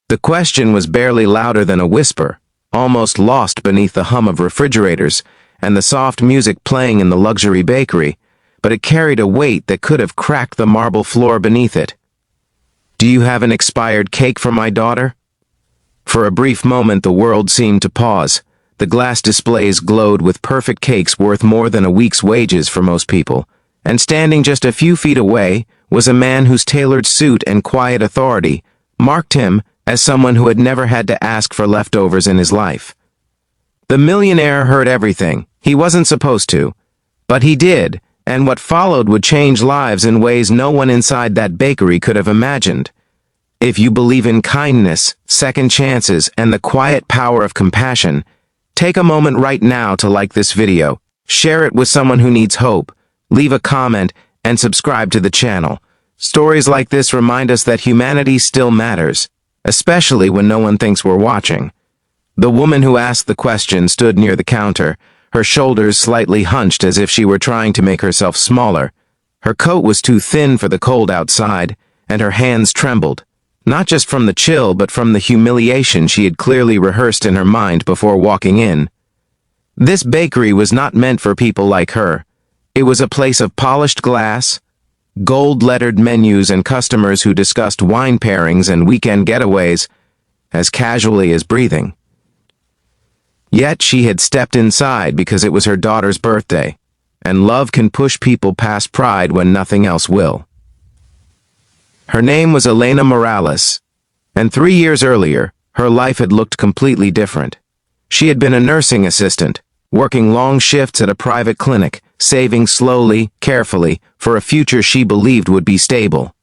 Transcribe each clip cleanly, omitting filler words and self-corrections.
The question was barely louder than a whisper, almost lost beneath the hum of refrigerators and the soft music playing in the luxury bakery, but it carried a weight that could have cracked the marble floor beneath it. "Do you have an expired cake for my daughter?" For a brief moment the world seemed to pause. The glass displays glowed with perfect cakes worth more than a week's wages for most people, and standing just a few feet away was a man whose tailored suit and quiet authority marked him as someone who had never had to ask for leftovers in his life. The millionaire heard everything. He wasn't supposed to, but he did, and what followed would change lives in ways no one inside that bakery could have imagined. If you believe in kindness, second chances, and the quiet power of compassion, take a moment right now to like this video, share it with someone who needs hope, leave a comment, and subscribe to the channel. Stories like this remind us that humanity still matters, especially when no one thinks we're watching. The woman who asked the question stood near the counter, her shoulders slightly hunched as if she were trying to make herself smaller. Her coat was too thin for the cold outside, and her hands trembled, not just from the chill but from the humiliation she had clearly rehearsed in her mind before walking in. This bakery was not meant for people like her. It was a place of polished glass, gold-lettered menus, and customers who discussed wine pairings and weekend getaways as casually as breathing. Yet she had stepped inside because it was her daughter's birthday, and love can push people past pride when nothing else will. Her name was Elena Morales, and 3 years earlier, her life had looked completely different. She had been a nursing assistant, working long shifts at a private clinic, saving slowly, carefully, for a future she believed would be stable.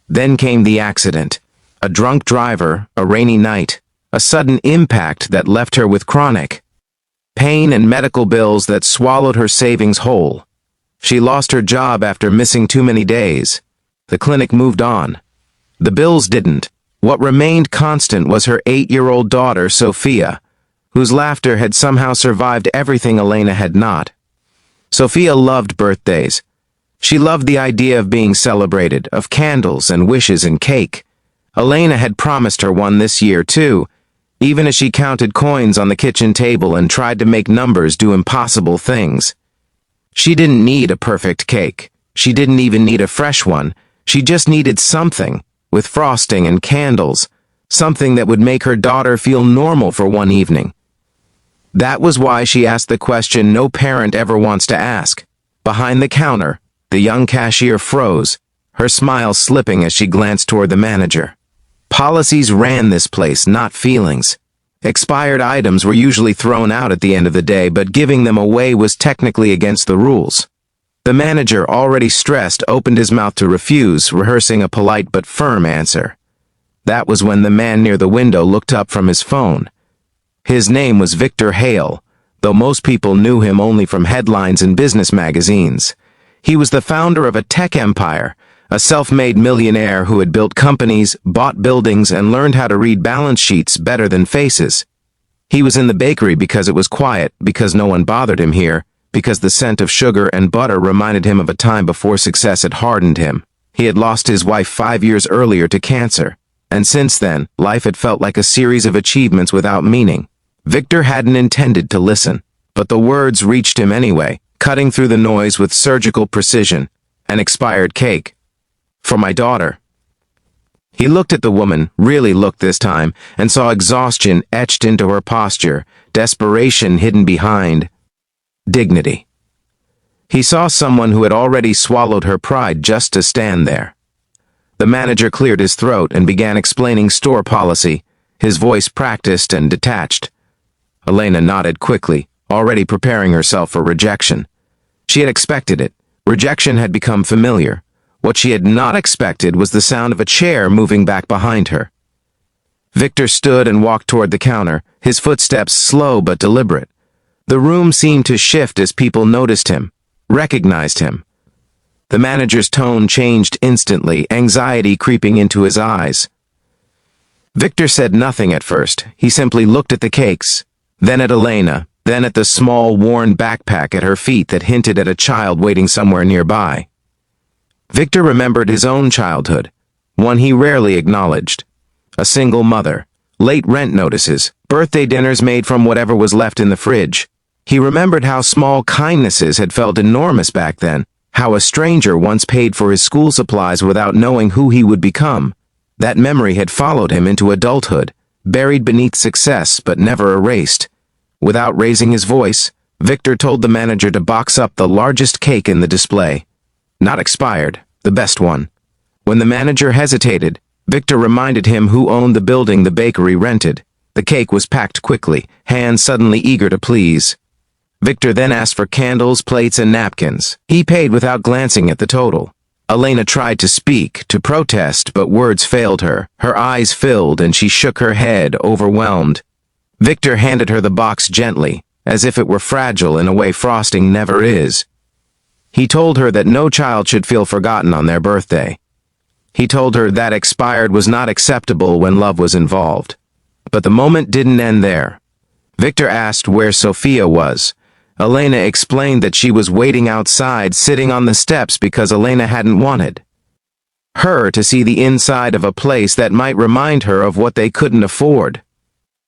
Then came the accident. A drunk driver, a rainy night, a sudden impact that left her with chronic pain and medical bills that swallowed her savings whole. She lost her job after missing too many days. The clinic moved on. The bills didn't. What remained constant was her 8-year-old daughter, Sophia, whose laughter had somehow survived everything Elena had not. Sophia loved birthdays. She loved the idea of being celebrated, of candles and wishes and cake. Elena had promised her one this year, too, even as she counted coins on the kitchen table and tried to make numbers do impossible things. She didn't need a perfect cake. She didn't even need a fresh one. She just needed something, with frosting and candles, something that would make her daughter feel normal for one evening. That was why she asked the question no parent ever wants to ask. Behind the counter, the young cashier froze, her smile slipping as she glanced toward the manager. Policies ran this place, not feelings. Expired items were usually thrown out at the end of the day, but giving them away was technically against the rules. The manager, already stressed, opened his mouth to refuse, rehearsing a polite but firm answer. That was when the man near the window looked up from his phone. His name was Victor Hale, though most people knew him only from headlines in business magazines. He was the founder of a tech empire, a self-made millionaire who had built companies, bought buildings, and learned how to read balance sheets better than faces. He was in the bakery because it was quiet, because no one bothered him here, because the scent of sugar and butter reminded him of a time before success had hardened him. He had lost his wife 5 years earlier to cancer, and since then, life had felt like a series of achievements without meaning. Victor hadn't intended to listen, but the words reached him anyway, cutting through the noise with surgical precision. An expired cake. For my daughter. He looked at the woman, really looked this time, and saw exhaustion etched into her posture, desperation hidden behind dignity. He saw someone who had already swallowed her pride just to stand there. The manager cleared his throat and began explaining store policy, his voice practiced and detached. Elena nodded quickly, already preparing herself for rejection. She had expected it. Rejection had become familiar. What she had not expected was the sound of a chair moving back behind her. Victor stood and walked toward the counter, his footsteps slow but deliberate. The room seemed to shift as people noticed him, recognized him. The manager's tone changed instantly, anxiety creeping into his eyes. Victor said nothing at first. He simply looked at the cakes, then at Elena, then at the small, worn backpack at her feet that hinted at a child waiting somewhere nearby. Victor remembered his own childhood, one he rarely acknowledged. a single mother, late rent notices, birthday dinners made from whatever was left in the fridge. He remembered how small kindnesses had felt enormous back then, how a stranger once paid for his school supplies without knowing who he would become. That memory had followed him into adulthood, buried beneath success but never erased. Without raising his voice, Victor told the manager to box up the largest cake in the display. Not expired, the best one. When the manager hesitated, Victor reminded him who owned the building the bakery rented. The cake was packed quickly, hands suddenly eager to please. Victor then asked for candles, plates, and napkins. He paid without glancing at the total. Elena tried to speak, to protest, but words failed her. Her eyes filled and she shook her head, overwhelmed. Victor handed her the box gently, as if it were fragile in a way frosting never is. He told her that no child should feel forgotten on their birthday. He told her that expired was not acceptable when love was involved. But the moment didn't end there. Victor asked where Sophia was. Elena explained that she was waiting outside, sitting on the steps because Elena hadn't wanted her to see the inside of a place that might remind her of what they couldn't afford.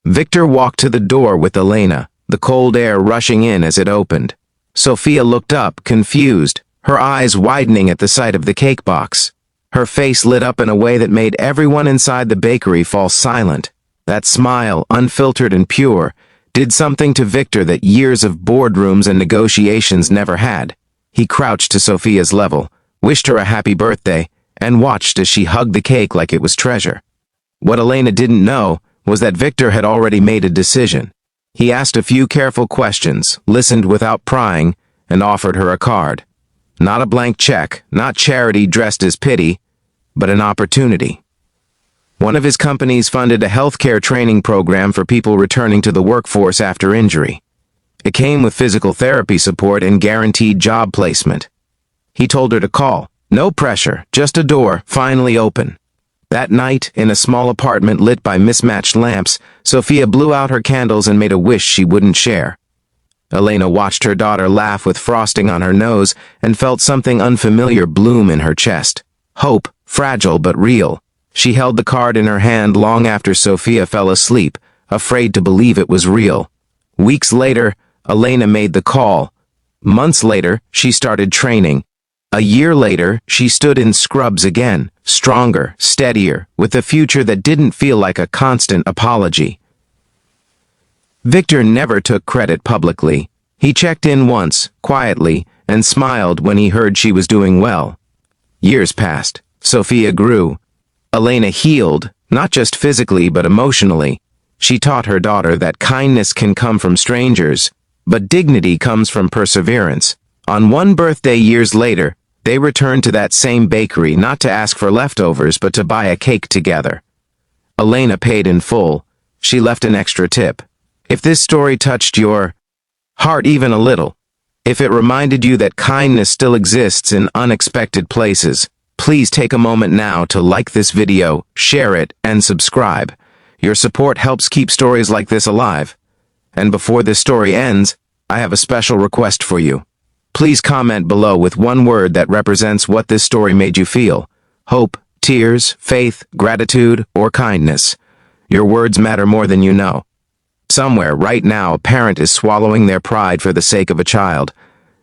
Victor walked to the door with Elena, the cold air rushing in as it opened. Sophia looked up, confused, her eyes widening at the sight of the cake box. Her face lit up in a way that made everyone inside the bakery fall silent. That smile, unfiltered and pure, did something to Victor that years of boardrooms and negotiations never had. He crouched to Sophia's level, wished her a happy birthday, and watched as she hugged the cake like it was treasure. What Elena didn't know was that Victor had already made a decision. He asked a few careful questions, listened without prying, and offered her a card. Not a blank check, not charity dressed as pity, but an opportunity. One of his companies funded a healthcare training program for people returning to the workforce after injury. It came with physical therapy support and guaranteed job placement. He told her to call. No pressure, just a door, finally open. That night, in a small apartment lit by mismatched lamps, Sophia blew out her candles and made a wish she wouldn't share. Elena watched her daughter laugh with frosting on her nose and felt something unfamiliar bloom in her chest. Hope, fragile but real. She held the card in her hand long after Sophia fell asleep, afraid to believe it was real. Weeks later, Elena made the call. Months later, she started training. A year later, she stood in scrubs again, stronger, steadier, with a future that didn't feel like a constant apology. Victor never took credit publicly. He checked in once, quietly, and smiled when he heard she was doing well. Years passed. Sophia grew. Elena healed, not just physically but emotionally. She taught her daughter that kindness can come from strangers, but dignity comes from perseverance. On one birthday years later, they returned to that same bakery not to ask for leftovers but to buy a cake together. Elena paid in full. She left an extra tip. If this story touched your heart even a little, if it reminded you that kindness still exists in unexpected places, please take a moment now to like this video, share it, and subscribe. Your support helps keep stories like this alive. And before this story ends, I have a special request for you. Please comment below with one word that represents what this story made you feel. Hope, tears, faith, gratitude, or kindness. Your words matter more than you know. Somewhere, right now, a parent is swallowing their pride for the sake of a child.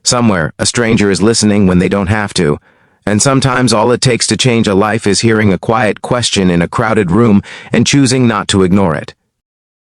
Somewhere, a stranger is listening when they don't have to. And sometimes all it takes to change a life is hearing a quiet question in a crowded room and choosing not to ignore it.